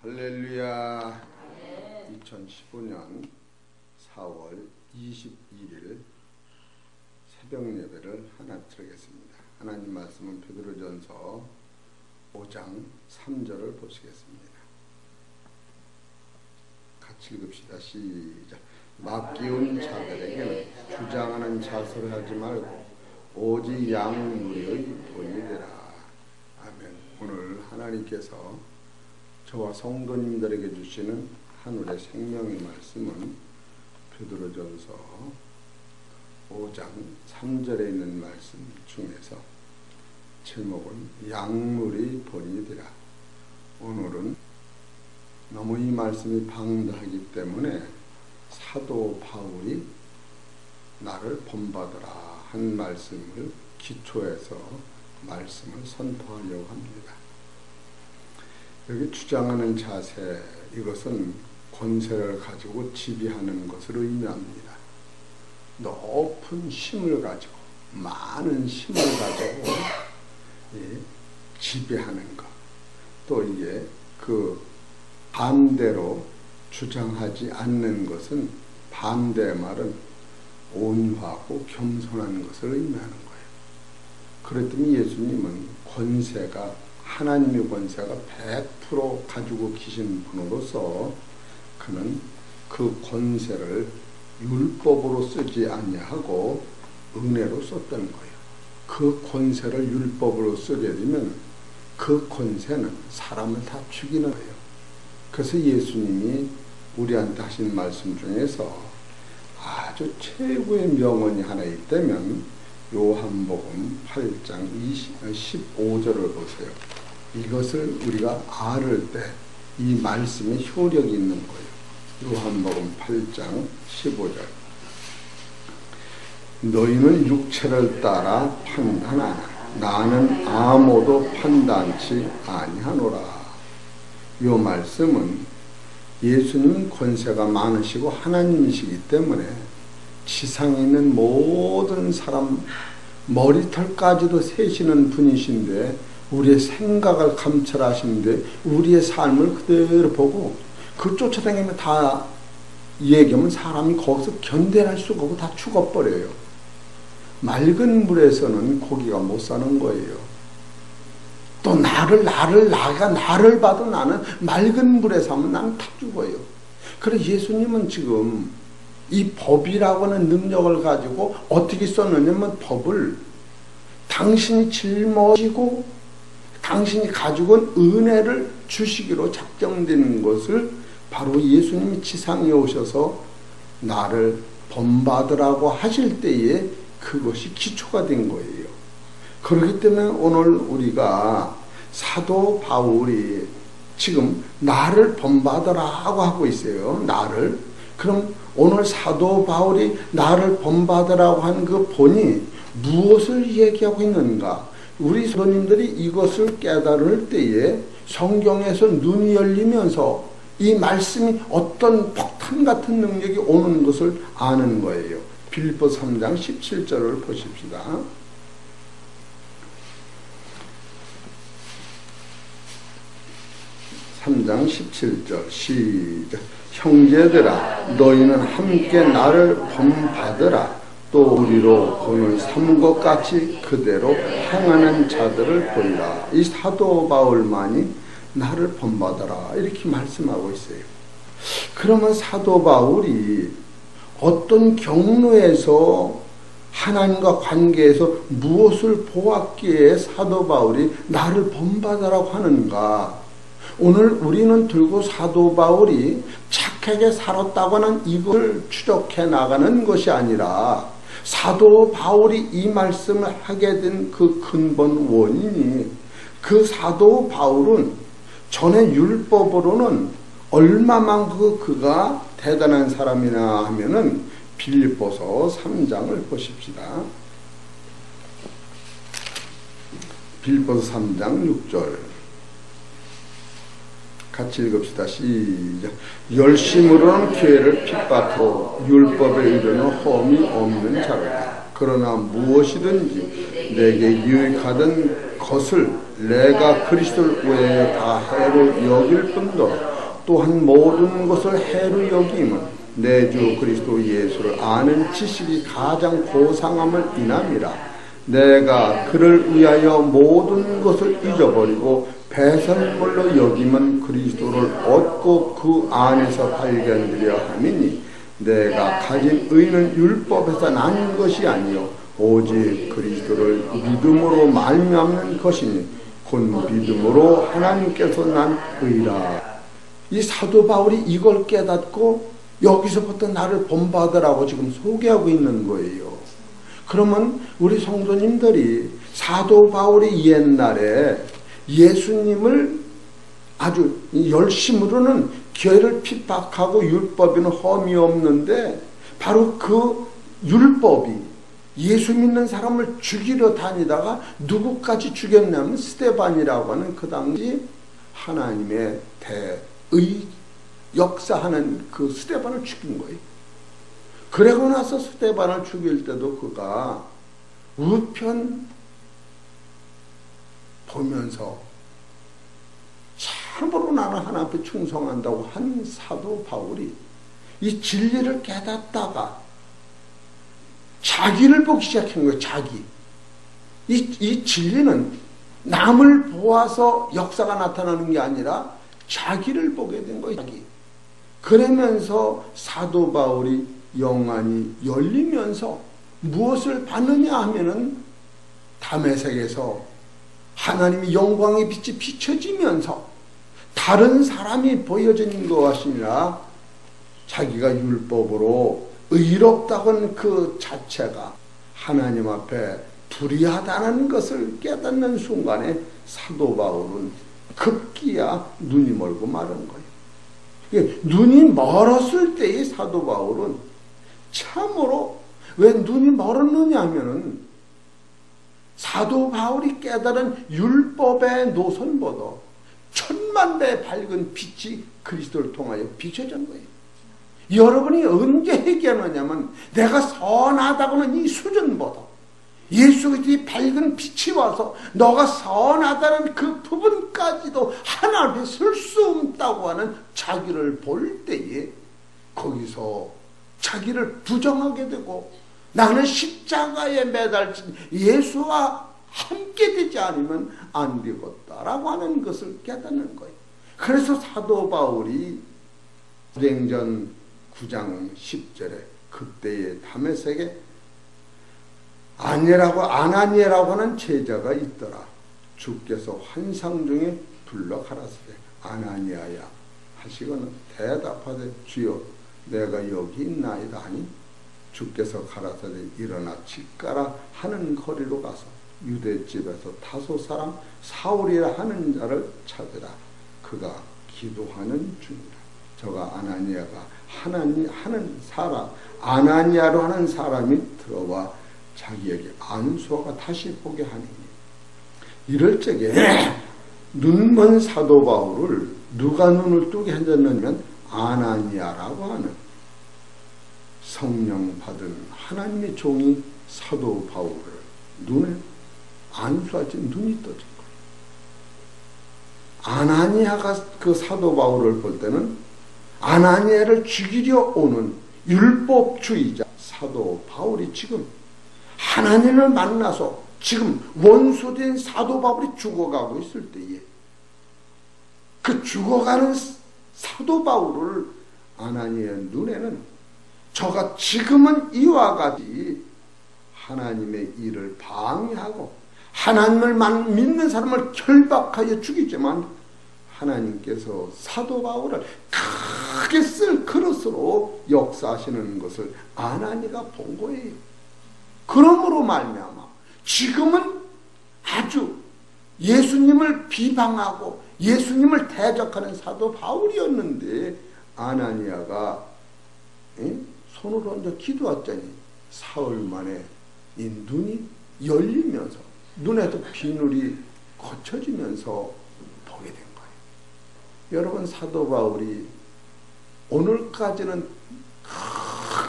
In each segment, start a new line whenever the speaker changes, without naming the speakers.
할렐루야. 2015년 4월 21일 새벽 예배를 하나 드리겠습니다. 하나님 말씀은 베드로전서 5장 3절을 보시겠습니다. 같이 읽읍시다. 시작. 맡기운 자들에게는 주장하는 자세를 하지 말고 오직 양무리의 본이 되라. 아멘. 오늘 하나님께서 저와 성도님들에게 주시는 하늘의 생명의 말씀은 베드로전서 5장 3절에 있는 말씀 중에서 제목은 양물이 본이 되라. 오늘은 너무 이 말씀이 방대하기 때문에 사도 바울이 나를 본받으라 한 말씀을 기초해서 말씀을 선포하려고 합니다. 여기 주장하는 자세, 이것은 권세를 가지고 지배하는 것을 의미합니다. 높은 힘을 가지고, 많은 힘을 가지고 지배하는 것. 또 이게 그 반대로 주장하지 않는 것은, 반대의 말은 온유하고 겸손한 것을 의미하는 거예요. 그랬더니 예수님은 권세가, 하나님의 권세가 100% 가지고 계신 분으로서 그는 그 권세를 율법으로 쓰지 아니하고 은혜로 썼던 거예요. 그 권세를 율법으로 쓰게 되면 그 권세는 사람을 다 죽이는 거예요. 그래서 예수님이 우리한테 하신 말씀 중에서 아주 최고의 명언이 하나 있다면 요한복음 8장 15절을 보세요. 이것을 우리가 알을 때 이 말씀에 효력이 있는 거예요. 요한복음 8장 15절. 너희는 육체를 따라 판단하나 나는 아무도 판단치 아니하노라. 이 말씀은 예수님은 권세가 많으시고 하나님이시기 때문에 지상에 있는 모든 사람 머리털까지도 세시는 분이신데 우리의 생각을 감찰하시는데 우리의 삶을 그대로 보고 그 쫓아다니면 다 얘기하면 사람이 거기서 견뎌낼 수가 없고 다 죽어버려요. 맑은 물에서는 고기가 못 사는 거예요. 또 나를 봐도 나는 맑은 물에 사면 나는 다 죽어요. 그래서 예수님은 지금 이 법이라고 하는 능력을 가지고 어떻게 썼느냐면 법을 당신이 짊어지고 당신이 가지고 온 은혜를 주시기로 작정된 것을 바로 예수님이 지상에 오셔서 나를 본받으라고 하실 때에 그것이 기초가 된 거예요. 그렇기 때문에 오늘 우리가 사도 바울이 지금 나를 본받으라고 하고 있어요. 나를. 그럼 오늘 사도 바울이 나를 본받으라고 한 그 본이 무엇을 얘기하고 있는가? 우리 성도님들이 이것을 깨달을 때에 성경에서 눈이 열리면서 이 말씀이 어떤 폭탄 같은 능력이 오는 것을 아는 거예요. 빌립보서 3장 17절을 보십시다. 3장 17절 시작. 형제들아 너희는 함께 나를 본받으라. 또 우리로 본을 삼은 것 같이 그대로 행하는 자들을 보리라. 이 사도 바울만이 나를 본받아라 이렇게 말씀하고 있어요. 그러면 사도 바울이 어떤 경로에서 하나님과 관계에서 무엇을 보았기에 사도 바울이 나를 본받아라고 하는가? 오늘 우리는 들고 사도 바울이 착하게 살았다고는 이걸 추적해 나가는 것이 아니라 사도 바울이 이 말씀을 하게 된 그 근본 원인이 그 사도 바울은 전에 율법으로는 얼마만큼 그가 대단한 사람이나 하면은 빌립보서 3장을 보십시다. 빌립보서 3장 6절 같이 읽읍시다. 시작. 열심으로는 교회를 핍박하고 율법에 이르는 험이 없는 자로다. 그러나 무엇이든지 내게 유익하든 것을 내가 그리스도를 위하여 다 해로 여길 뿐더러 또한 모든 것을 해로 여김은 내 주 그리스도 예수를 아는 지식이 가장 고상함을 인함이라. 내가 그를 위하여 모든 것을 잊어버리고 배설물로 여김은 그리스도를 얻고 그 안에서 발견되려 함이니 내가 가진 의는 율법에서 난 것이 아니요 오직 그리스도를 믿음으로 말미암는 것이니 곧 믿음으로 하나님께서 난 의라. 이 사도 바울이 이걸 깨닫고 여기서부터 나를 본받으라고 지금 소개하고 있는 거예요. 그러면 우리 성도님들이 사도 바울이 옛날에 예수님을 아주 열심으로는 교회를 핍박하고 율법에는 험이 없는데 바로 그 율법이 예수 믿는 사람을 죽이러 다니다가 누구까지 죽였냐면 스데반이라고 하는 그 당시 하나님의 대의 역사하는 그 스데반을 죽인 거예요. 그러고 나서 스데반을 죽일 때도 그가 우편 보면서 참으로 나는 하나님 앞에 충성한다고 한 사도 바울이 이 진리를 깨닫다가 자기를 보기 시작한 거예요. 자기. 이 진리는 남을 보아서 역사가 나타나는 게 아니라 자기를 보게 된 거예요. 자기. 그러면서 사도 바울이 영안이 열리면서 무엇을 받느냐 하면은 다메섹에서 하나님의 영광의 빛이 비춰지면서 다른 사람이 보여지는 것이 아니라 자기가 율법으로 의롭다고는 그 자체가 하나님 앞에 불의하다는 것을 깨닫는 순간에 사도 바울은 급기야 눈이 멀고 마른 거예요. 눈이 멀었을 때의 사도 바울은 참으로 왜 눈이 멀었느냐 하면은 사도 바울이 깨달은 율법의 노선보다 천만 배 밝은 빛이 그리스도를 통하여 비춰진 거예요. 여러분이 언제 회개하느냐면 내가 선하다고는 이 수준보다 예수 그리스도의 밝은 빛이 와서 너가 선하다는 그 부분까지도 하나님 앞에 설 수 없다고 하는 자기를 볼 때에 거기서 자기를 부정하게 되고 나는 십자가에 매달린 예수와 함께 되지 않으면 안 되겠다라고 하는 것을 깨닫는 거예요. 그래서 사도 바울이 사도행전 9장 10절에 그때의 다메섹에 아나니아라고 하는 제자가 있더라. 주께서 환상 중에 불러 가라사대 아나니아야 하시고는 대답하되 주여 내가 여기 있나이다 하니 주께서 가라사대 일어나 집가라 하는 거리로 가서 유대집에서 다소 사람 사울이라 하는 자를 찾으라. 그가 기도하는 중이라. 저가 아나니아가 아나니아로 하는 사람이 들어와 자기에게 안수하가 다시 보게 하니 이럴 적에 눈먼 사도 바울을 누가 눈을 뜨게 해줬느냐면 아나니아라고 하는 성령 받은 하나님의 종이 사도 바울을 눈에 안수하지 눈이 떠진 거예요. 아나니아가 그 사도 바울을 볼 때는 아나니아를 죽이려 오는 율법주의자 사도 바울이 지금 하나님을 만나서 지금 원수된 사도 바울이 죽어가고 있을 때에 그 죽어가는 사도 바울을 아나니아의 눈에는 저가 지금은 이와 같이 하나님의 일을 방해하고 하나님을 믿는 사람을 결박하여 죽이지만 하나님께서 사도 바울을 크게 쓸 그릇으로 역사하시는 것을 아나니아가 본 거예요. 그러므로 말미암아 지금은 아주 예수님을 비방하고 예수님을 대적하는 사도 바울이었는데 아나니아가 손을 얹어 기도했더니 사흘 만에 이 눈이 열리면서 눈에도 비늘이 거쳐지면서 보게 된 거예요. 여러분 사도 바울이 오늘까지는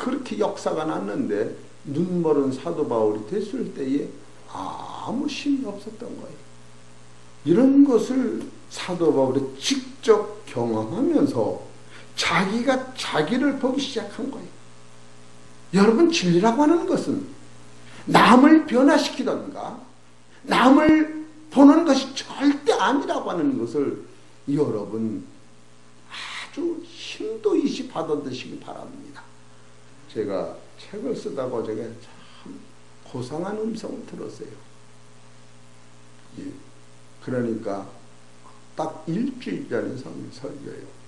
그렇게 역사가 났는데 눈멀은 사도 바울이 됐을 때에 아무 힘이 없었던 거예요. 이런 것을 사도 바울이 직접 경험하면서 자기가 자기를 보기 시작한 거예요. 여러분, 진리라고 하는 것은 남을 변화시키던가 남을 보는 것이 절대 아니라고 하는 것을 여러분 아주 힘도 있이 받아드시기 바랍니다. 제가 책을 쓰다가 제가 참 고상한 음성을 들었어요. 예. 그러니까 딱 일주일 전에 설교예요.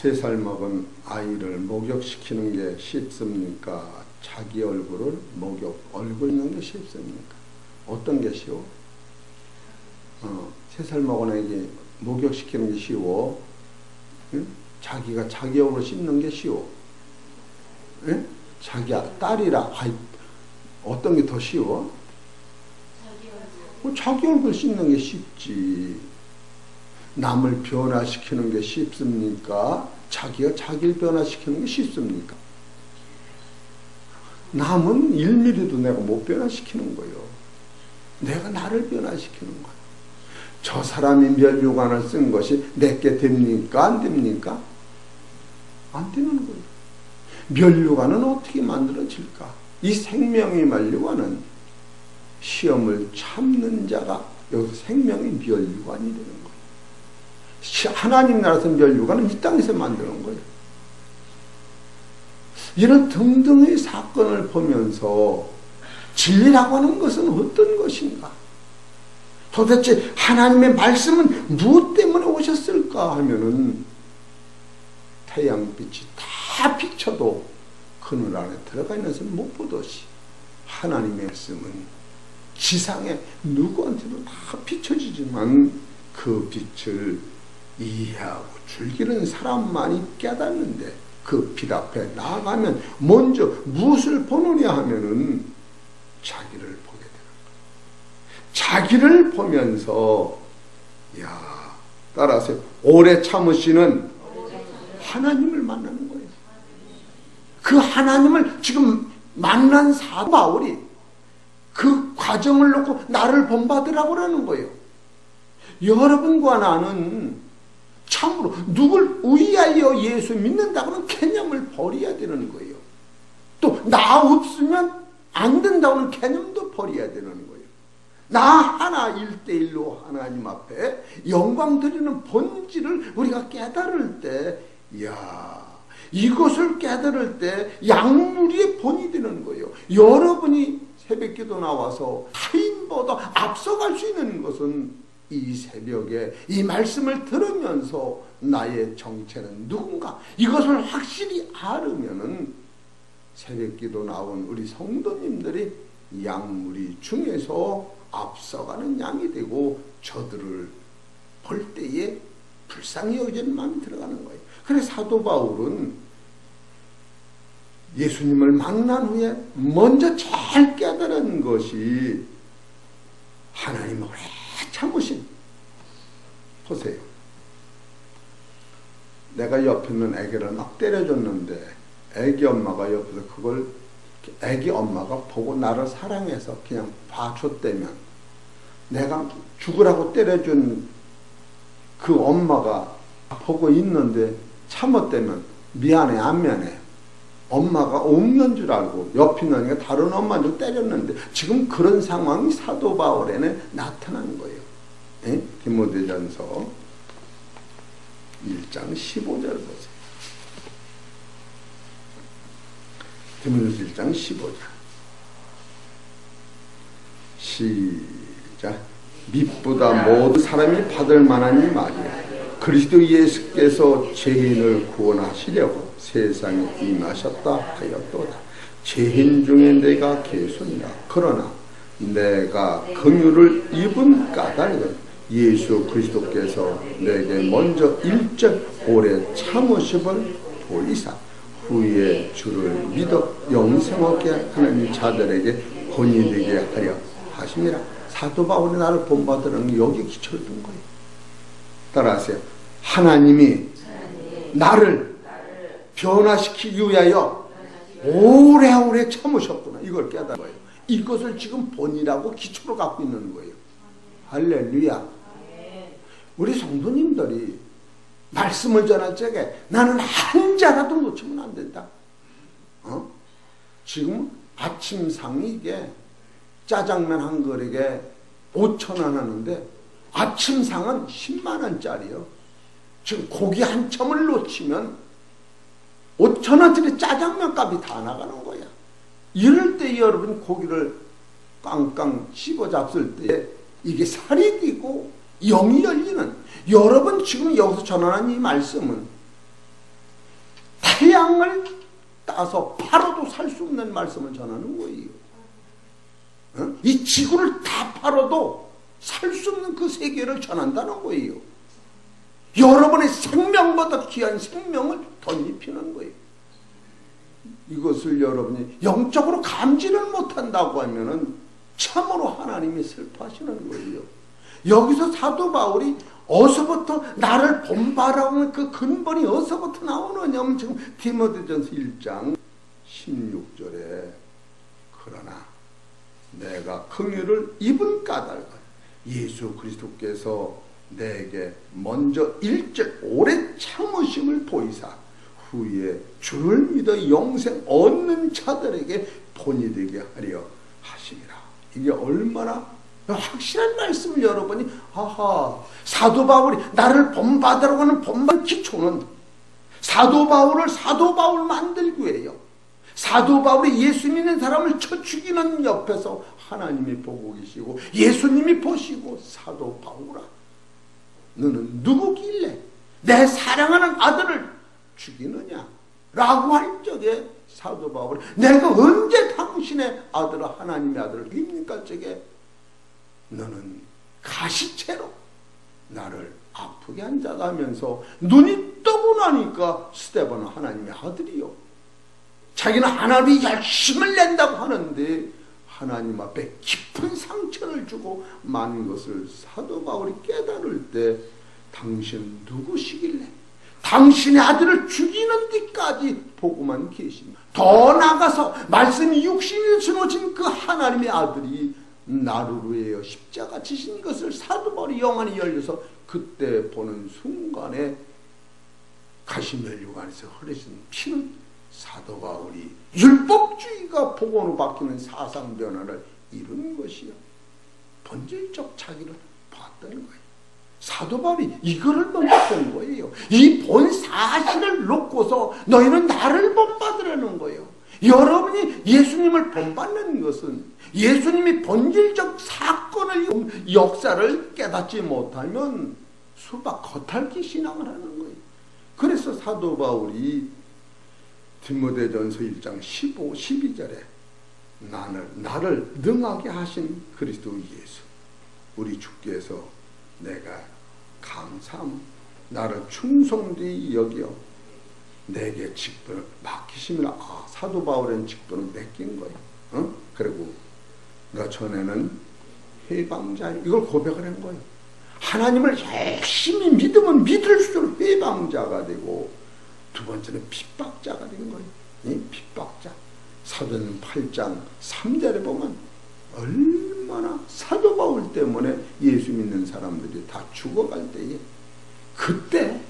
3살 먹은 아이를 목욕시키는 게 쉽습니까? 자기 얼굴을 얼굴 있는 게 쉽습니까? 어떤 게 쉬워? 3살 먹은 아이에게 목욕시키는 게 쉬워? 응? 자기가 자기 얼굴 씹는 게 쉬워? 응? 자기 딸이라 어떤 게 더 쉬워? 자기 얼굴 씹는 게 쉽지. 남을 변화시키는 게 쉽습니까? 자기가 자기를 변화시키는 게 쉽습니까? 남은 1mm도 내가 못 변화시키는 거예요. 내가 나를 변화시키는 거예요. 저 사람이 면류관을 쓴 것이 내게 됩니까? 안 됩니까? 안 되는 거예요. 면류관은 어떻게 만들어질까? 이 생명의 면류관은 시험을 참는 자가 여기서 생명의 면류관이 되는 거예요. 하나님 나라에서 면류관은 이 땅에서 만드는 거예요. 이런 등등의 사건을 보면서 진리라고 하는 것은 어떤 것인가? 도대체 하나님의 말씀은 무엇 때문에 오셨을까 하면은 태양빛이 다 비춰도 그늘 안에 들어가 있는 것을 못 보듯이 하나님의 말씀은 지상에 누구한테도 다 비춰지지만 그 빛을 이해하고 즐기는 사람만이 깨닫는데 그 빛 앞에 나아가면 먼저 무엇을 보느냐 하면은 자기를 보게 되는 거예요. 자기를 보면서 따라서 오래 참으시는 하나님을 만나는 거예요. 그 하나님을 지금 만난 사도 바울이 그 과정을 놓고 나를 본받으라고 그러는 거예요. 여러분과 나는 참으로 누굴 위하여 예수 믿는다고는 개념을 버려야 되는 거예요. 또 나 없으면 안 된다고는 개념도 버려야 되는 거예요. 나 하나 1대1로 하나님 앞에 영광 드리는 본질을 우리가 깨달을 때 이것을 깨달을 때 양무리의 본이 되는 거예요. 여러분이 새벽기도 나와서 타인보다 앞서갈 수 있는 것은 이 새벽에 이 말씀을 들으면서 나의 정체는 누군가 이것을 확실히 알으면은 새벽기도 나온 우리 성도님들이 양무리 중에서 앞서가는 양이 되고 저들을 볼 때에 불쌍히 여기는 마음이 들어가는 거예요. 그래서 사도 바울은 예수님을 만난 후에 먼저 잘 깨달은 것이 하나님의 오래 참으신. 보세요. 내가 옆에 있는 애기를 막 때려줬는데 애기 엄마가 옆에서 그걸 애기 엄마가 보고 나를 사랑해서 그냥 봐줬다면 내가 죽으라고 때려준 그 엄마가 보고 있는데 참았다면 미안해 안 미안해? 엄마가 없는 줄 알고 옆에 있는 애가 다른 엄마인 줄 때렸는데 지금 그런 상황이 사도 바울에는 나타난 거예요. 디모데전서 1장 15절 보세요. 디모데전서 1장 15절 시작. 밑보다 모든 사람이 받을 만한 이 말이야. 그리스도 예수께서 죄인을 구원하시려고 세상에 임하셨다 하였도다. 죄인 중에 내가 개순이라. 그러나 내가 긍휼을 입은 까닭은 예수 그리스도께서 내게 먼저 일절 오래 참으심을 보이사 후에 주를 믿어 영생 얻게 하는 자들에게 본이 되게 하려 하심이라. 사도 바울이 나를 본받으라는 여기 기초를 둔 거예요. 따라하세요. 하나님이 나를 변화시키기 위하여 오래오래 참으셨구나. 이걸 깨달은 거예요. 이것을 지금 본이라고 기초로 갖고 있는 거예요. 할렐루야. 우리 성도님들이 말씀을 전할 적에 나는 한 자라도 놓치면 안 된다. 지금 아침상이 이게 짜장면 한 그릇에 5,000원 하는데 아침상은 10만 원짜리요. 지금 고기 한 첨을 놓치면 5,000원짜리 짜장면 값이 다 나가는 거야. 이럴 때 여러분 고기를 깡깡 씹어 잡을 때 이게 살이 뛰고 영이 열리는, 여러분 지금 여기서 전하는 이 말씀은 태양을 따서 팔아도 살 수 없는 말씀을 전하는 거예요. 이 지구를 다 팔아도 살 수 없는 그 세계를 전한다는 거예요. 여러분의 생명보다 귀한 생명을 덧입히는 거예요. 이것을 여러분이 영적으로 감지를 못한다고 하면은 참으로 하나님이 슬퍼하시는 거예요. 여기서 사도 바울이 어디서부터 나를 본받아오는 그 근본이 어디서부터 나오느냐면 지금 디모데전서 1장 16절에 그러나 내가 긍휼을 입은 까닭은 예수 그리스도께서 내게 먼저 일절 오래 참으심을 보이사 후에 주를 믿어 영생 얻는 자들에게 본이 되게 하려 하심이라. 이게 얼마나 확실한 말씀을 여러분이 사도 바울이 나를 본받으라고 하는 본받 기초는 사도 바울을 사도 바울 만들기 위해요. 사도 바울이 예수 믿는 사람을 쳐 죽이는 옆에서 하나님이 보고 계시고 예수님이 보시고 사도 바울아 너는 누구길래 내 사랑하는 아들을 죽이느냐 라고 할 적에 사도 바울이 내가 언제 당신의 아들을 하나님의 아들을 죽입니까? 적에 너는 가시채로 나를 아프게 한자가 하면서 눈이 뜨고 나니까 스데반은 하나님의 아들이요. 자기는 하나님이 열심을 낸다고 하는데 하나님 앞에 깊은 상처를 주고 만 것을 사도 바울이 깨달을 때 당신 누구시길래 당신의 아들을 죽이는 데까지 보고만 계십니다. 더 나가서 말씀이 육신이 주어진 그 하나님의 아들이 나를 위하여 십자가 지신 것을 사도 바울이 영안이 열려서 그때 보는 순간에 가시면류관에서 흐르신 피는 사도 바울이 율법주의가 복음으로 바뀌는 사상 변화를 이룬 것이요. 본질적 자기를 봤다는 거예요. 사도 바울이 이거를 본받는 거예요. 이 본 사실을 놓고서 너희는 나를 본받으라는 거예요. 여러분이 예수님을 본받는 것은 예수님이 본질적 사건을 역사를 깨닫지 못하면 수박 겉핥기 신앙을 하는 거예요. 그래서 사도 바울이 디모데전서 1장 15, 12절에 나를 능하게 하신 그리스도 예수 우리 주께서 내가 감사함 나를 충성되이 여겨 내게 직분을 맡기심이라. 사도 바울은 직분을 맡긴 거예요. 그리고 너 전에는 회방자 이걸 고백을 한 거예요. 하나님을 열심히 믿으면 믿을수록 회방자가 되고 두 번째는 핍박자가 된 거예요. 이 핍박자. 사도행전 8장 3절에 보면 얼마나 사도 바울 때문에 예수 믿는 사람들이 다 죽어갈 때에 그때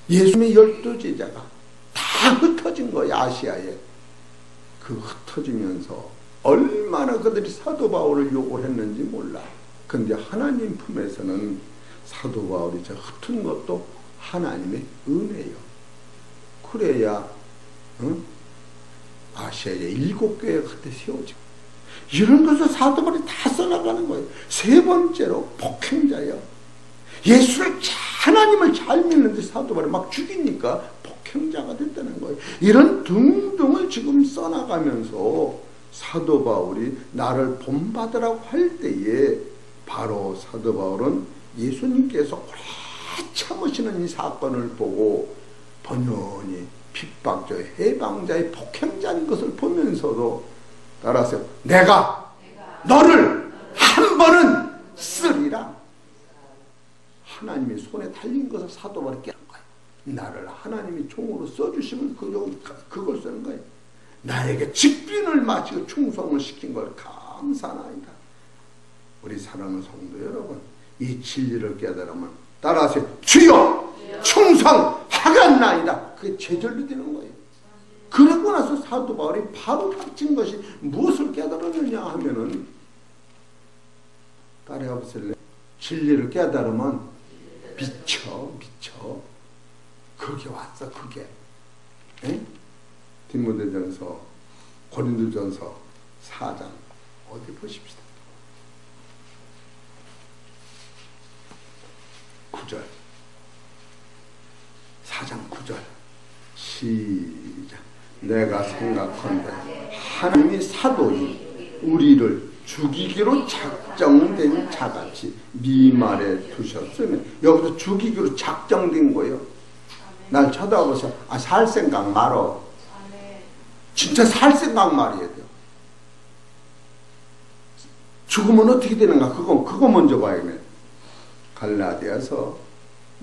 예수님의 12제자가 다 흩어진 거예요. 아시아에. 그 흩어지면서 얼마나 그들이 사도 바울을 욕을 했는지 몰라. 근데 하나님 품에서는 사도 바울이 저 흩은 것도 하나님의 은혜요. 그래야 아시아에 7교회가 그때 세워지고 이런 것을 사도 바울이 다 써나가는 거예요. 세 번째로 폭행자예요. 예수를 하나님을 잘 믿는데 사도 바울이 막 죽이니까 폭행자가 됐다는 거예요. 이런 등등을 지금 써나가면서 사도 바울이 나를 본받으라고 할 때에 바로 사도 바울은 예수님께서 오래 참으시는 이 사건을 보고 번연히 핍박자의 해방자의 폭행자인 것을 보면서도 따라서 내가 너를 한 번은 쓰리라. 하나님의 손에 달린 것을 사도 바울이 깨는 거예요. 나를 하나님이 종으로 써주시면 그걸 쓰는 거예요. 나에게 직분을 마치고 충성을 시킨 걸 감사하나이다. 우리 사랑하는 성도 여러분, 이 진리를 깨달으면 따라하세요. 주여 충성하겠나이다. 그게 제절로 되는 거예요. 그러고 나서 사도 바울이 바로 닥친 것이 무엇을 깨달았느냐 하면은, 따라해 보실래요? 진리를 깨달으면 미쳐. 그게 왔어, 그게. 에? 디모데전서, 고린도전서 4장 어디 보십시다. 9절. 4장 9절. 시작. 내가 생각한다. 하나님이 사도인 우리를 죽이기로 작정된 자같이 미말에 두셨으면, 여기서 죽이기로 작정된 거예요. 날 쳐다보세요. 살 생각 말어. 진짜 살 생각 말해야 돼요. 죽으면 어떻게 되는가? 그거 먼저 봐야겠네. 갈라디아서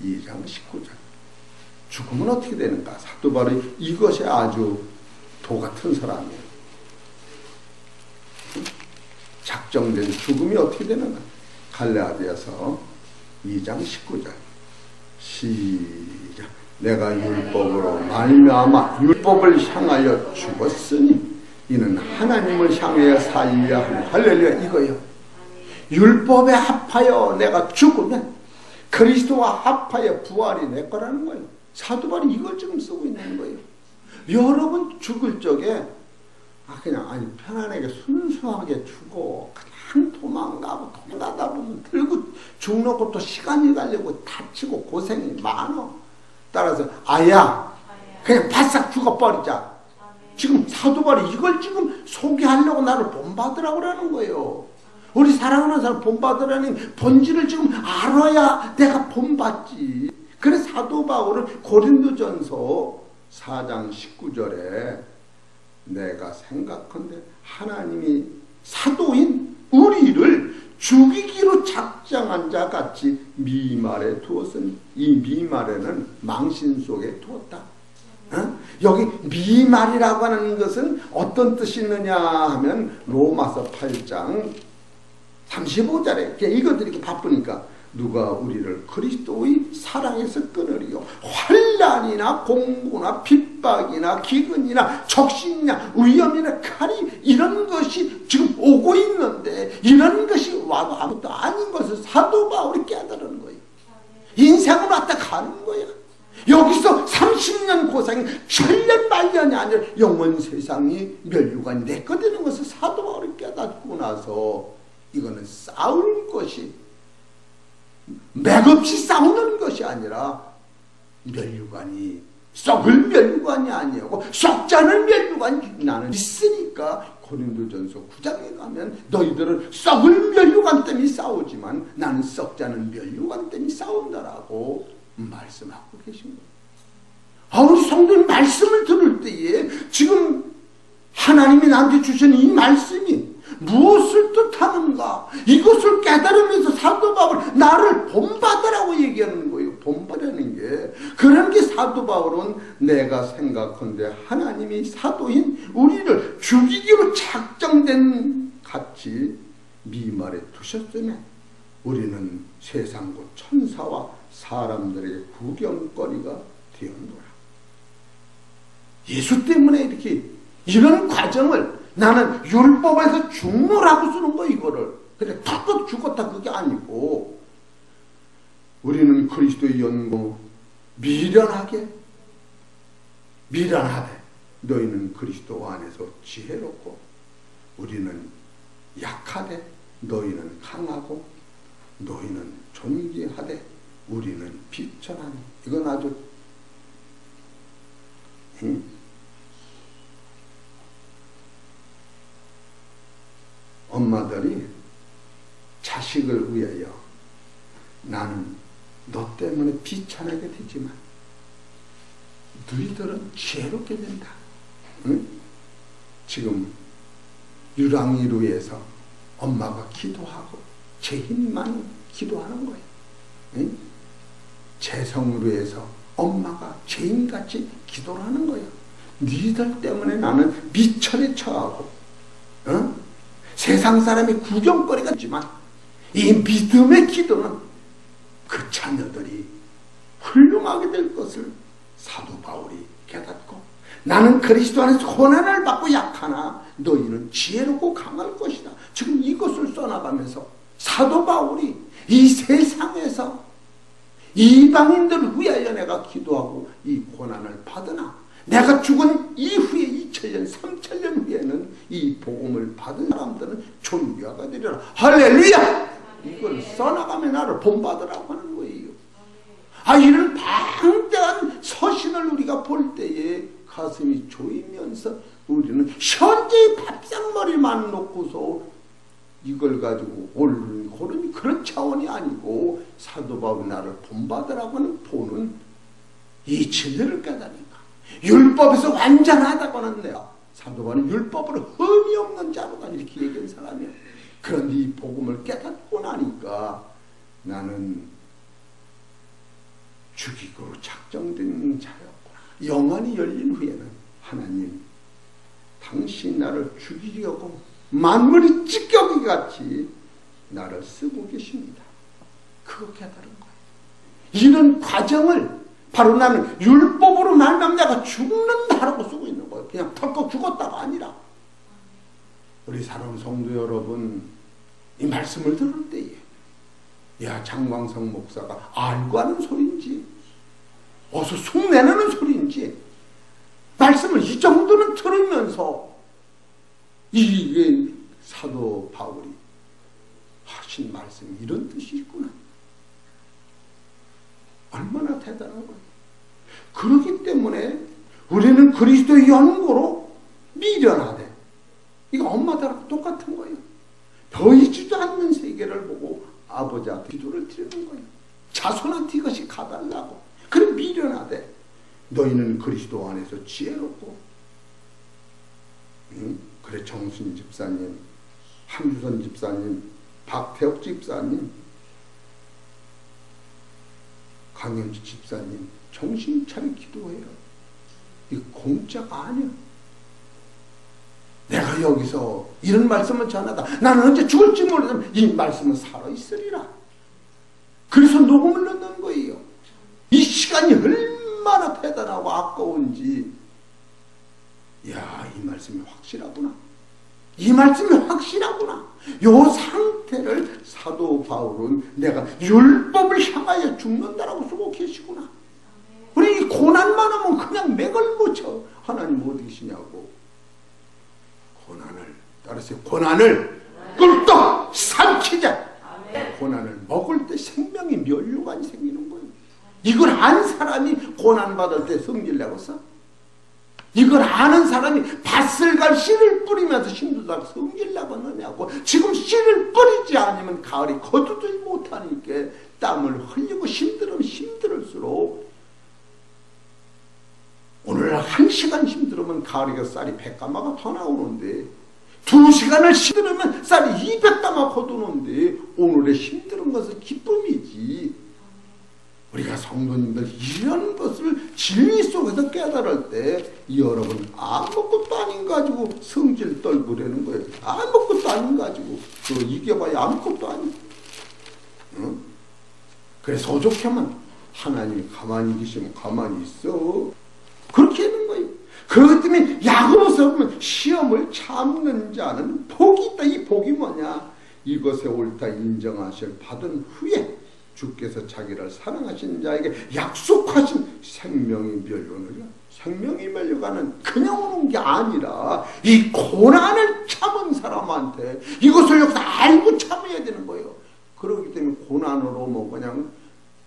2장 19절. 죽으면 어떻게 되는가? 사도 바울이 이것이 아주 도 같은 사람이에요. 작정된 죽음이 어떻게 되는가? 갈라디아서 2장 19절. 시작. 내가 율법으로 말미암아 율법을 향하여 죽었으니 이는 하나님을 향하여 살려 하는, 할렐루야, 이거요. 율법에 합하여 내가 죽으면 그리스도와 합하여 부활이 내 거라는 거예요. 사도 바울이 이걸 지금 쓰고 있는 거예요. 여러분 죽을 적에 그냥 편안하게 순수하게 죽어, 그냥 도망가다 보면 들고 죽는 것도 시간이 달리고 다치고 고생이 많어. 따라서 그냥 바싹 죽어버리자. 지금 사도 바울이 이걸 지금 소개하려고 나를 본받으라고 그러는 거예요. 우리 사랑하는 사람 본받으라는 본질을 지금 알아야 내가 본받지. 그래서 사도 바울은 고린도전서 4장 19절에 내가 생각한데 하나님이 사도인 우리를 죽이기로 작정한 자 같이 미말에 두었으니, 이 미말에는 망신 속에 두었다. 여기 미말이라고 하는 것은 어떤 뜻이 있느냐 하면 로마서 8장 35절에 읽어드리기 바쁘니까, 누가 우리를 그리스도의 사랑에서 끊으리요. 환난이나 공고나 핍박이나 기근이나 적신이나 위험이나 칼이, 이런 것이 지금 오고 있는데, 이런 것이 와도 아무것도 아닌 것을 사도 바울이 깨달은 거예요. 인생은 왔다 가는 거야. 여기서 30년 고생이 천년 만년이 아니라 영원 세상이 멸류관이 내꺼되는 것을 사도 바울이 깨닫고 나서, 이거는 싸울 것이, 맥없이 싸우는 것이 아니라 멸류관이, 썩을 멸류관이 아니고 썩지 않은 멸류관이 나는 있으니까, 고린도전서 9장에 가면 너희들은 썩을 멸류관 때문에 싸우지만 나는 썩지 않은 멸류관 때문에 싸운다라고 말씀하고 계신 거예요. 우리 성도님 말씀을 들을 때에 지금 하나님이 나한테 주신 이 말씀이 무엇을 뜻하는가, 이것을 깨달으면서 사도 바울 나를 본받으라고 얘기하는 거예요. 본받으라는 게, 그런 게 사도 바울은 내가 생각한데 하나님이 사도인 우리를 죽이기로 작정된 같이 미말에 두셨으면 우리는 세상 곧 천사와 사람들에게 구경거리가 되었노라. 예수 때문에 이렇게 이런 과정을, 나는 율법에서 죽노라고 쓰는 거, 이거를. 그래, 턱 죽었다 그게 아니고, 우리는 그리스도의 연고 미련하되 너희는 그리스도 안에서 지혜롭고, 우리는 약하되 너희는 강하고, 너희는 존귀하되 우리는 비천하니. 이건 아주 엄마들이 자식을 위하여 나는 너 때문에 비천하게 되지만 너희들은 지혜롭게 된다. 응? 지금 유랑이를 위해서 엄마가 기도하고 제 힘만 기도하는 거예요. 응? 재성을 위해서 엄마가 죄인같이 기도를 하는 거예요. 니들 때문에 나는 미천에 처하고 세상 사람이 구경거리가 있지만 이 믿음의 기도는 그 자녀들이 훌륭하게 될 것을 사도 바울이 깨닫고, 나는 그리스도 안에서 고난을 받고 약하나 너희는 지혜롭고 강할 것이다. 지금 이것을 써나가면서 사도 바울이 이 세상에서 이방인들을 위하여 내가 기도하고 이 고난을 받으나 내가 죽은 이후에 2000년 3000년 후에는 이 복음을 받은 사람들은 존귀하가 되리라. 할렐루야! 이걸 써나가며 나를 본받으라고 하는 거예요. 이런 방대한 서신을 우리가 볼 때에 가슴이 조이면서 우리는 현재의 밥상머리만 놓고서 이걸 가지고 옳은 그런 차원이 아니고 사도 바울이 나를 본받으라고 하는 본은 이 진리를 깨달으니까 율법에서 완전하다고는 내가 사도 바울은 율법으로 흠이 없는 자로다 이렇게 얘기한 사람이야. 그런데 이 복음을 깨닫고 나니까 나는 죽이고 작정된 자였구나. 영안이 열린 후에는 하나님 당신 나를 죽이려고 만물이 찢겨기 같이 나를 쓰고 계십니다. 그거 깨달은 거예요. 이런 과정을 바로 나는 율법으로 말하면 내가 죽는다라고 쓰고 있는 거예요. 그냥 덜컥 죽었다가 아니라. 우리 사랑하는 성도 여러분, 이 말씀을 들을 때에 야, 장광성 목사가 알고 하는 소리인지 어서 흉내내는 소리인지 말씀을 이 정도는 들으면서 이게 사도 바울이 하신 말씀이 이런 뜻이 있구나. 얼마나 대단한 거예요. 그렇기 때문에 우리는 그리스도의 연고로 미련하되, 이거 엄마들하고 똑같은 거예요. 보이지도 않는 세계를 보고 아버지 앞에 기도를 드리는 거예요. 자손한테 이것이 가달라고. 그래 미련하되 너희는 그리스도 안에서 지혜롭고, 그래 정순 집사님, 한주선 집사님, 박태옥 집사님, 강현주 집사님 정신 차려 기도해요. 이거 공짜가 아니야. 내가 여기서 이런 말씀을 전하다 나는 언제 죽을지 모르지만 이 말씀은 살아있으리라. 그래서 녹음을 넣는 거예요. 이 시간이 얼마나 대단하고 아까운지. 야, 이 말씀이 확실하구나. 이 말씀이 확실하구나. 요 상태를 사도 바울은 내가 율법을 향하여 죽는다라고 쓰고 계시구나. 우리 이 고난만 하면 그냥 맥을 못 쳐. 하나님 어디 계시냐고. 고난을 따르세요. 고난을 꿀떡 삼키자. 고난을 먹을 때 생명의 면류관이 생기는 거예요. 이걸 안 사람이 고난받을 때 성질내고 써? 이걸 아는 사람이 밭을 갈 씨를 뿌리면서 힘들다고 성질내고 넣냐고. 지금 씨를 뿌리지 않으면 가을이 거두지 못하니까 땀을 흘리고 힘들으면 힘들을수록, 오늘 1시간 힘들으면 가을이가 쌀이 100가마가 더 나오는데 2시간을 힘들으면 쌀이 200가마 거두는데 오늘의 힘든 것은 기쁨이지. 우리가 성도님들 이런 것을 진리 속에서 깨달을 때 여러분 아무것도 아닌 가지고 성질 떨구려는 거예요. 아무것도 아닌 가지고 그 이겨봐야 아무것도 아니고. 응? 그래 소족하면 하나님이 가만히 계시면 가만히 있어. 그렇게 하는 거예요. 그렇기 때문에 야고보서 보면 시험을 참는 자는 복이 있다. 이 복이 뭐냐? 이것에 옳다 인정하실 받은 후에 주께서 자기를 사랑하신 자에게 약속하신 생명이 멸류관을, 생명이 멸류관은 그냥 오는 게 아니라 이 고난을 참은 사람한테 이것을 여기서 알고 참아야 되는 거예요. 그렇기 때문에 고난으로 뭐 그냥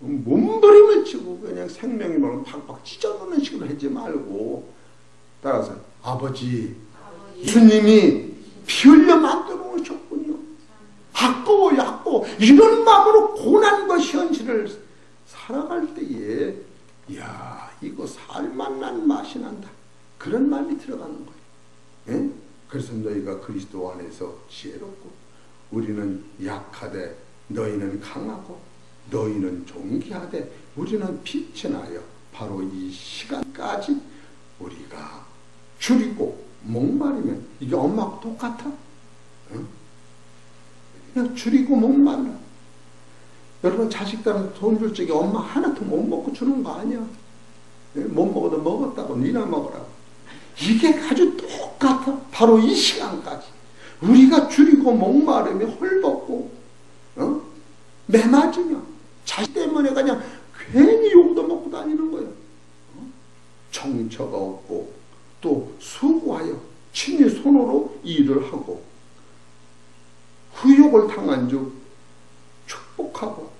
몸부림을 치고 그냥 생명이 뭐 팍팍 찢어놓는 식으로 하지 말고, 따라서 아버지 예수님이 피 흘려 만들어 오셨군요. 아까워 아까워 이런 마음으로 고난과 현실을 살아갈 때에 이야 이거 살만한 맛이 난다. 그런 마음이 들어가는 거예요. 예? 그래서 너희가 그리스도 안에서 지혜롭고 우리는 약하되 너희는 강하고 너희는 존귀하되 우리는 빛이 나여 바로 이 시간까지 우리가 줄이고 목마르면 이게 엄마하고 똑같아? 응? 그냥 줄이고 목말라. 여러분 자식들한테 돈 줄 적에 엄마 하나도 못 먹고 주는 거 아니야? 못 먹어도 먹었다고 니나 먹으라고. 이게 아주 똑같아. 바로 이 시간까지 우리가 줄이고 목마르며 헐벗고 매맞으며 자식 때문에 그냥 괜히 욕도 먹고 다니는 거예요. 정처가 없고 또 수고하여 친히 손으로 일을 하고 후욕을 당한 즉 축복하고.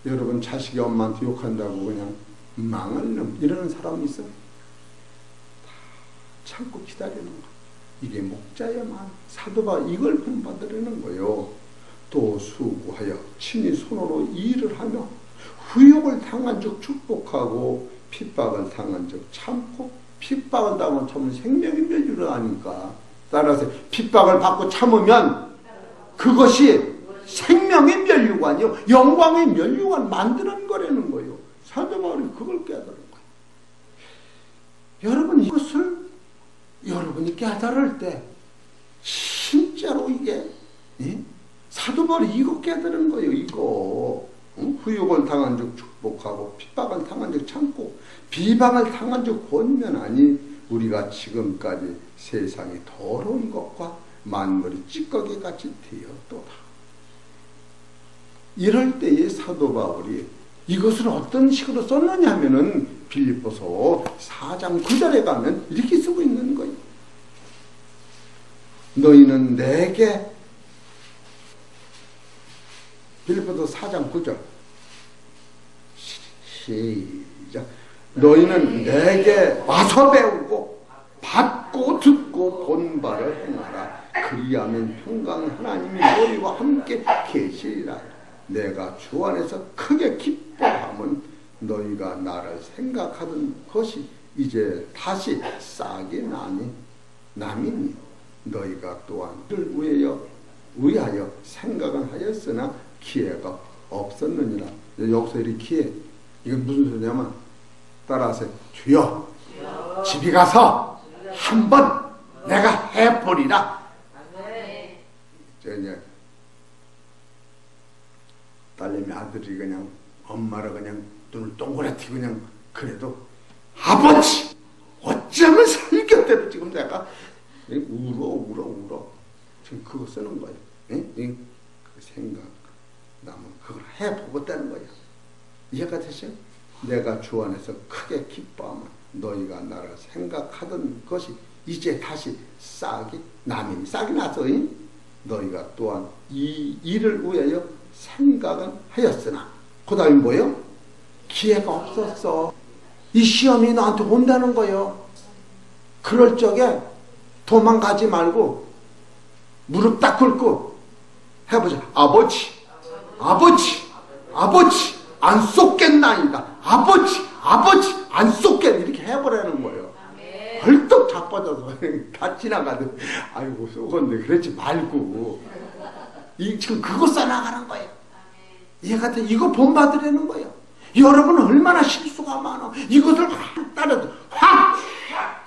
여러분 자식이 엄마한테 욕한다고 그냥 망할 놈 이러는 사람이 있어? 다 참고 기다리는 거. 이게 목자야만. 사도가 이걸 본받으려는 거요. 또 수고하여 친히 손으로 일을 하며 후욕을 당한 즉 축복하고 핍박을 당한 즉 참고. 핍박을 당하면 참으면 생명이 멸류를 하니까. 따라서 핍박을 받고 참으면 그것이 생명의 멸류관이요 영광의 멸류관 만드는 거라는 거예요. 사도 바울이 그걸 깨달은 거예요. 여러분 이것을 여러분이 깨달을 때 진짜로 이게 사도 바울이 이거 깨달은 거예요. 이거 후욕을 당한 즉 축복하고 핍박을 당한 즉 참고 비방을 당한 즉 권면하니 우리가 지금까지 세상이 더러운 것과 만물이 찌꺼기 같이 되었도다. 이럴 때에 사도 바울이 이것을 어떤 식으로 썼느냐 하면은 빌립보서 4장 9절에 가면 이렇게 쓰고 있는 거예요. 너희는 내게 빌립보서 4장 9절 시작. 너희는 내게 와서 배우고 받고 듣고 본 바를 행하라. 그리하면 평강 하나님이 너희와 함께 계시리라. 내가 주 안에서 크게 기뻐함은 너희가 나를 생각하던 것이 이제 다시 싹이 남이니 너희가 또한 그를 위하여 생각은 하였으나 기회가 없었느니라. 여기서 이 기회 이건 무슨 소리냐면 따라서 주여 집에 가서 한번 내가 해보리라. 이제 딸내미 아들이 그냥 엄마를 그냥 눈을 동그랗게 그냥 그래도 아버지 어쩌면 살겠대로 지금 내가 울어 지금 그거 쓰는 거예요. 그 생각 나면 그걸 해보겠다는 거예요. 이해가 되세요? 내가 주 안에서 크게 기뻐하면 너희가 나를 생각하던 것이 이제 다시 싹이 나서 너희가 또한 이 일을 위하여 생각은 하였으나 그 다음에 뭐예요? 기회가 없었어. 이 시험이 너한테 온다는 거예요. 그럴 적에 도망가지 말고 무릎 딱 꿇고 해보자. 아버지 안 쏟겠나이다. 아버지 안 쏟겠 이렇게 해보라는 거예요. 벌떡 자빠져서 다 지나가도 아이고 쏘건데 그러지 말고 지금 그거 써나가는 거예요. 얘가 이거 본받으려는 거예요. 여러분은 얼마나 실수가 많아. 이것을 따라도 확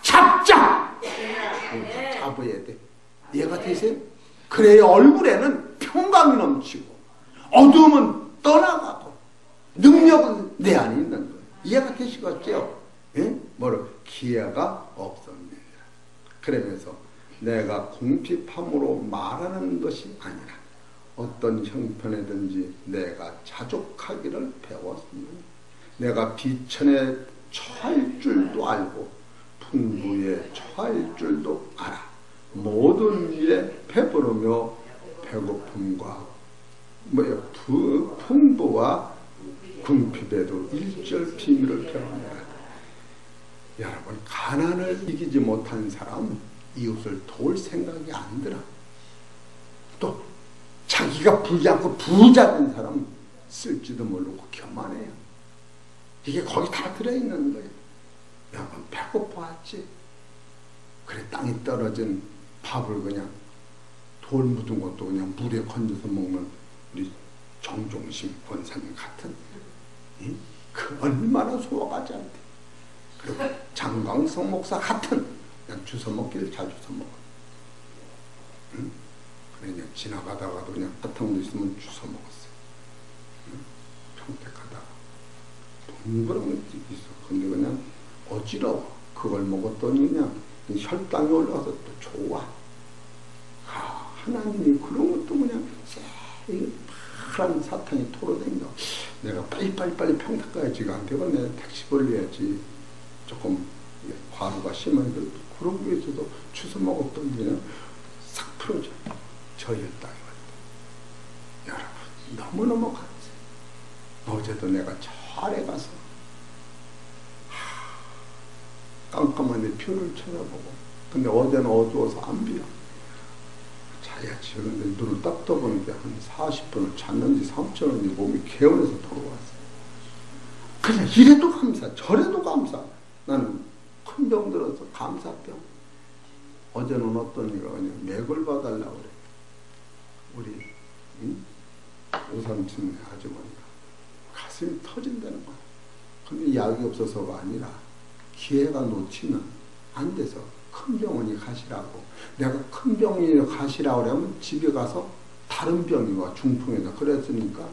잡자. 잡아야 돼. 얘가 되세요? 그래야 얼굴에는 평강이 넘치고 어두움은 떠나가고 능력은 내 안에 있는 거예요. 이해가 되시겠죠? 뭐로 기회가 없었느니라. 그러면서 내가 궁핍함으로 말하는 것이 아니라 어떤 형편에든지 내가 자족하기를 배웠으니 내가 비천에 처할 줄도 알고 풍부에 처할 줄도 알아. 모든 일에 배부르며 배고픔과 풍부와 궁핍에도 일절 비밀을 배웁니다. 여러분 가난을 이기지 못한 사람은 이웃을 도울 생각이 안 들어. 또 자기가 부자고 부자된 사람은 쓸지도 모르고 교만해요. 이게 거기 다 들어있는 거예요. 여러분 배고파왔지? 그래 땅이 떨어진 밥을 그냥 돌 묻은 것도 그냥 물에 건져서 먹는 우리 정종심 권사님 같은 그 얼마나 소화가지 않대. 그리고 장광석 목사 같은 그냥 주워 먹기를 잘 주워 먹어. 응? 그냥 지나가다가도 그냥 사탕도 있으면 주워 먹었어요. 응? 평택하다가 동그란 게 있어. 근데 그냥 어지러워. 그걸 먹었더니 그냥 혈당이 올라와서 또 좋아. 하나님이 그런 것도 그냥 파란 사탕이 토로댕겨. 내가 빨리 평택 가야지가 안 되겠네. 택시 걸려야지. 조금 과로가 심하니까 그런 게 있어도 주워 먹었던 게 그냥 싹 풀어져. 저 혈당이 왔다. 여러분 너무너무 감사해. 어제도 내가 절에 가서 깜깜한 내 표를 쳐다보고, 근데 어제는 어두워서 안 비어. 자야지. 그런데 눈을 딱 떠보니까 한 40분을 잤는지 3천원인지 몸이 개운해서 돌아왔어요. 그냥 이래도 감사, 저래도 감사. 나는 큰 병 들어서 감사병. 어제는 어떤 이가 그냥 맥을 봐달라고 그래. 우리 오삼촌 아주머니가 가슴이 터진다는 거야. 근데 약이 없어서가 아니라 기회가 놓치면 안 돼서 큰 병원에 가시라고. 내가 큰 병원에 가시라고 그러면 집에 가서 다른 병이 와 중풍에다 그랬으니까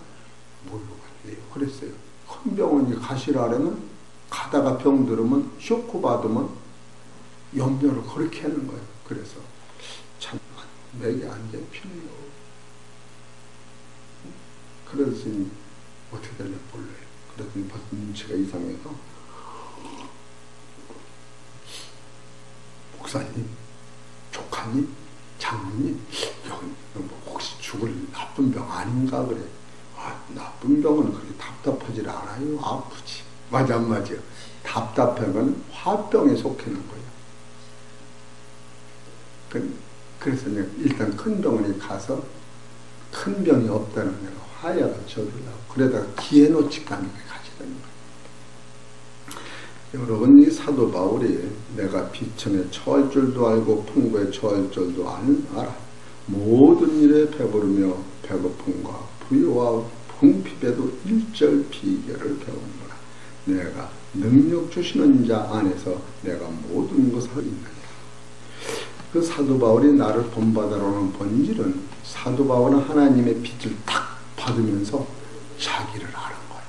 뭘로 갔대요. 그랬어요. 큰 병원에 가시라 그러면 가다가 병 들으면 쇼크 받으면 염려를 그렇게 하는 거예요. 그래서 참 맥이 안 잡히네요. 그랬으니 어떻게 될지 몰라요. 그랬더니 벌써 눈치가 이상해서 목사님, 조카님, 장모님, 여기 뭐 혹시 죽을 나쁜 병 아닌가 그래. 아, 나쁜 병은 그렇게 답답하지 않아요. 아프지. 맞아 안 맞아? 답답한 건 화병에 속하는 거예요. 그래서 내가 일단 큰 병원에 가서 큰 병이 없다는 내가 화약을 줘주려고. 그러다가 기회 놓치니까 가게 되는 거예요. 여러분, 이 사도 바울이 내가 비천에 처할 줄도 알고 풍부에 처할 줄도 알아. 모든 일에 배부르며 배고픔과 부유와 궁핍에도 일절 비결을 배우노라. 내가 능력 주시는 자 안에서 내가 모든 것을 있느니라. 그 사도 바울이 나를 본받으라는 본질은, 사도 바울은 하나님의 빛을 딱 받으면서 자기를 아는 거예요.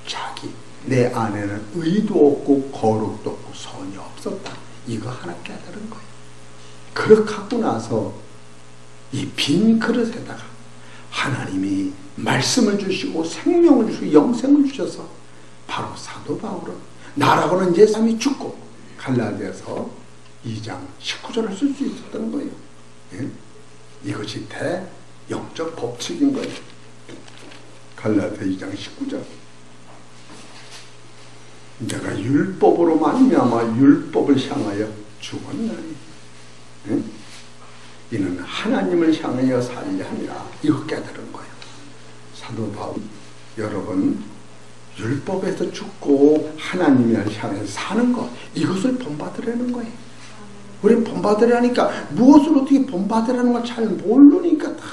자기. 내 안에는 의도 없고 거룩도 없고 선이 없었다. 이거 하나 깨달은 거예요. 그렇게 하고 나서 이 빈 그릇에다가 하나님이 말씀을 주시고 생명을 주시고 영생을 주셔서 바로 사도 바울은 나라고는 이제 삶이 죽고 갈라디아서 2장 19절을 쓸 수 있었다는 거예요. 예? 이것이 대영적 법칙인 거예요. 갈라디아 2장 19절. 내가 율법으로 말미암아 율법을 향하여 죽었나니 이는 하나님을 향하여 살려 함이라. 이거 깨달은 거예요. 사도 바울, 여러분 율법에서 죽고 하나님을 향해 사는 것, 이것을 본받으라는 거예요. 우리는 본받으라니까 무엇을 어떻게 본받으라는 걸 잘 모르니까 다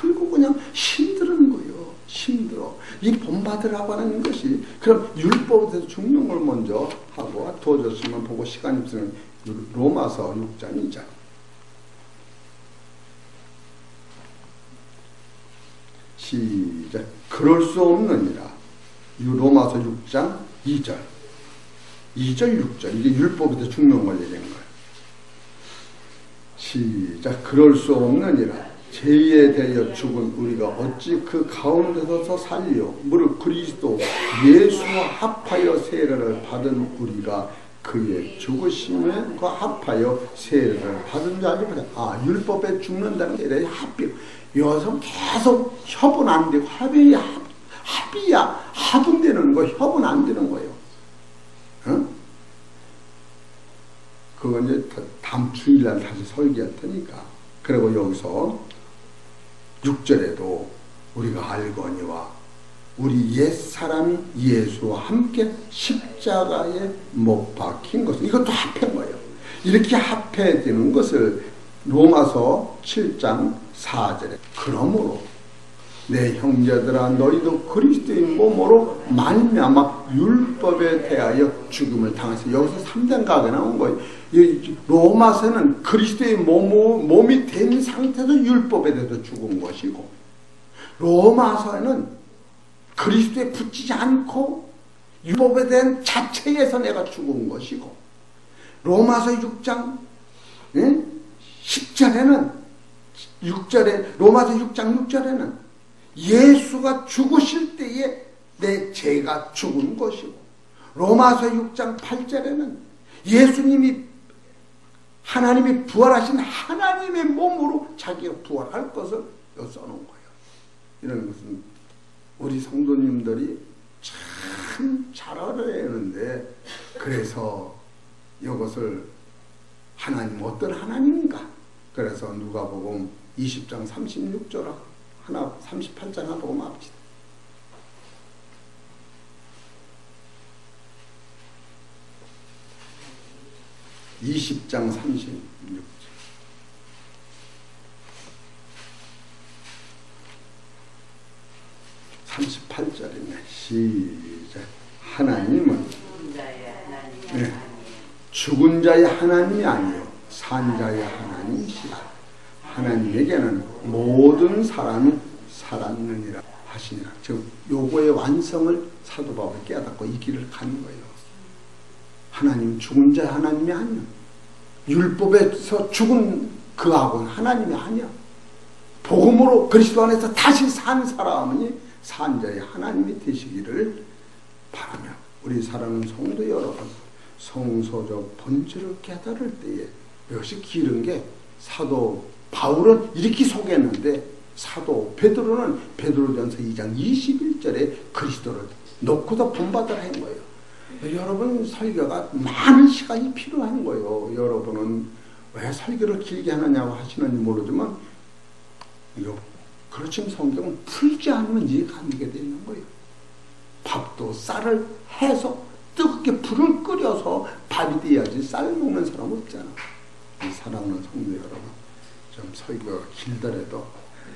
알고 그냥 힘드는 거예요. 힘들어. 이 본받으라고 하는 것이, 그럼 율법에서 죽는 걸 먼저 하고, 도와줬으면 보고 시간이 없으면 로마서 6장 2절. 시작. 그럴 수 없느니라. 로마서 6장 2절. 2절 6절. 이게 율법에서 죽는 걸 얘기하는 거예요. 시작. 그럴 수 없느니라. 죄에 대하여 죽은 우리가 어찌 그 가운데서 살려. 무릇 그리스도 예수와 합하여 세례를 받은 우리가 그의 죽으심에 합하여 세례를 받은 줄 알지 못해. 아, 율법에 죽는다는 게 아니라 합이요. 여기서 계속 협은 안 되고 합이야. 합은 되는 거, 협은 안 되는 거예요. 어? 그건 이제 다음 주일날 다시 설계할 테니까. 그리고 여기서 6절에도 우리가 알거니와 우리 옛사람이 예수와 함께 십자가에 못 박힌 것은, 이것도 합한 거예요. 이렇게 합해지는 것을 로마서 7장 4절에 그러므로 내 형제들아 너희도 그리스도의 몸으로 말미암아 율법에 대하여 죽음을 당했어. 여기서 3장 각에 나온 거예요. 로마서는 그리스도의 몸이 된 상태에서 율법에 대해서 죽은 것이고, 로마서에는 그리스도에 붙이지 않고 율법에 대한 자체에서 내가 죽은 것이고, 로마서 6장 10절에는 로마서 6장 6절에는 예수가 죽으실 때에 내 죄가 죽은 것이고, 로마서 6장 8절에는 예수님이 하나님이 부활하신 하나님의 몸으로 자기가 부활할 것을 써놓은 거예요. 이런 것은 우리 성도님들이 참 잘 알아야 하는데, 그래서 이것을 하나님 어떤 하나님인가? 그래서 누가복음 20장 36절 하나 38장 하나 보고 맙시다. (20장 36절) 38절이네. 시작. 하나님은 죽은 자의 하나님이 아니요 산 자의 하나님이시라. 하나님에게는 모든 사람이 살았느니라 하시니라. 즉 요거의 완성을 사도 바울이 깨닫고 이 길을 가는 거예요. 하나님 죽은 자의 하나님이 아니야. 율법에서 죽은 그하고는 하나님이 아니야. 복음으로 그리스도 안에서 다시 산 사람이 산 자의 하나님이 되시기를 바라며, 우리 사랑하는 성도 여러분, 성소적 본질을 깨달을 때에 이것이 기른 게, 사도 바울은 이렇게 소개했는데 사도 베드로는 베드로전서 2장 21절에 그리스도를 놓고도 본받으라 한 거예요. 여러분 설교가 많은 시간이 필요한 거예요. 여러분은 왜 설교를 길게 하느냐고 하시는지 모르지만 그렇지만 성경은 풀지 않으면 이해가 안 되게 되는 거예요. 밥도 쌀을 해서 뜨겁게 불을 끓여서 밥이 돼야지 쌀 먹는 사람 없잖아. 사랑하는 성도 여러분, 좀 설교가 길더라도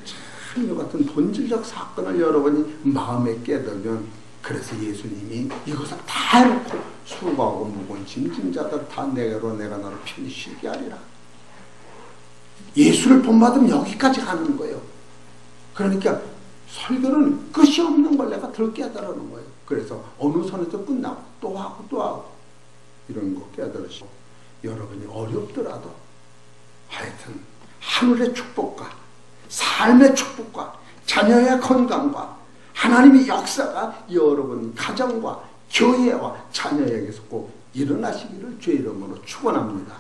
참 이 같은 본질적 사건을 여러분이 마음에 깨달으면, 그래서 예수님이 이것을 다 해놓고 수고하고 무거운 짐진 자들 다 내게로 내가 너를 편히 쉬게 하리라. 예수를 본받으면 여기까지 가는 거예요. 그러니까 설교는 끝이 없는 걸 내가 덜 깨달으는 거예요. 그래서 어느 선에서 끝나고 또 하고 또 하고 이런 거 깨달으시고, 여러분이 어렵더라도 하여튼 하늘의 축복과 삶의 축복과 자녀의 건강과 하나님의 역사가 여러분 가정과 교회와 자녀에게서 꼭 일어나시기를 주의 이름으로 축원합니다.